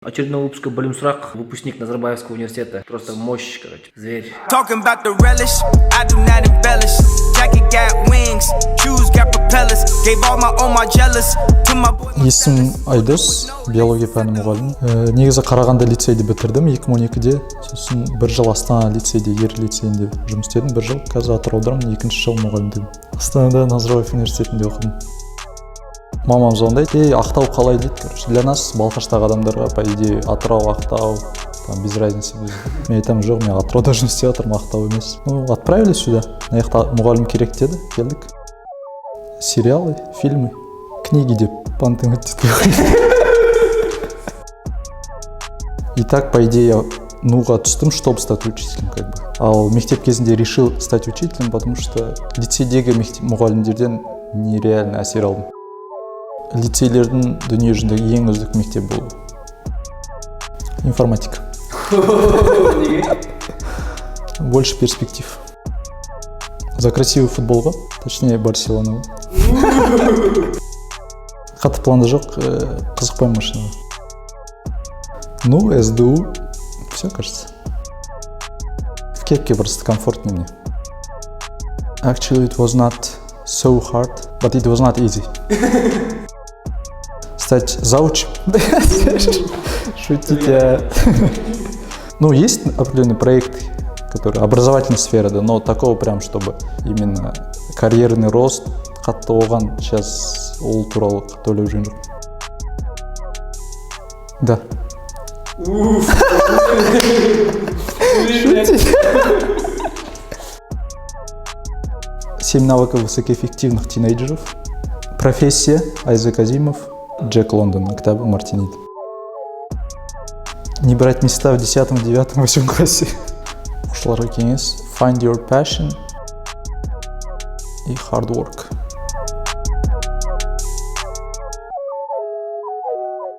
Очередной выпуск «Болим срак». Выпускник Назарбаевского университета. Просто мощь, короче, зверь. Talking about the relish, I do not embellish. Jacket got wings, shoes got propellers. Gave all my jealous to my boy. Есім Айдос, биология пәні мұғалімі. Негізі Қарағанды лицейді бітірдім 2012-де. Сосын бір жыл Астана лицейде, ер лицейінде жұмыс істедім. Бір жыл қазір Атыраудамын, екінші жыл мұғалімдігім. Астанада Назарбаев университетінде оқыдым. Мамам звондайды, Ақтау қалай дейді, короче. Для нас, Балқаштағы адамдарға, по идее, Атырау, Ақтау, там без разницы. Мен айтамын, жоқ, мен Атырауда жұмыс істеп жатырмын, Ақтау емес. Ну, отправили сюда. Мына жақта мұғалім керек деді, келдік. Сериалы, фильмы, книги деп пантым И так, по идее, я нуға түстім, чтобы стать учителем, как бы. Ал мектеп кезінде решил стать учителем, потому что лицейдегі мұғалімдерден нереально әсер алдым. Лицейлердің дүние жүзіндегі ең үздік мектеп болды. Информатика. Больше перспектив. За красивый футболға, точнее Барселона. Қатты планда жоқ, қызықпаймын машинаға. Ну, СДУ, все кажется. В кепке просто комфортнее мне. Actually, it was not so hard, but it was not easy. Стать заучем. Шутите. Ну, есть определенный проект, который образовательная сфера, да, но такого прям, чтобы именно карьерный рост қатты оған сейчас ол туралы қатты ойлап жүрген жоқ. Да. 7 навыков высокоэффективных тинейджеров. Профессия. Айзек Азимов. Джек Лондон. Кітабы Мартинит. Не брать места в 10, 9, 8 классе. Ушыларға кеңес. Find your passion и hard work.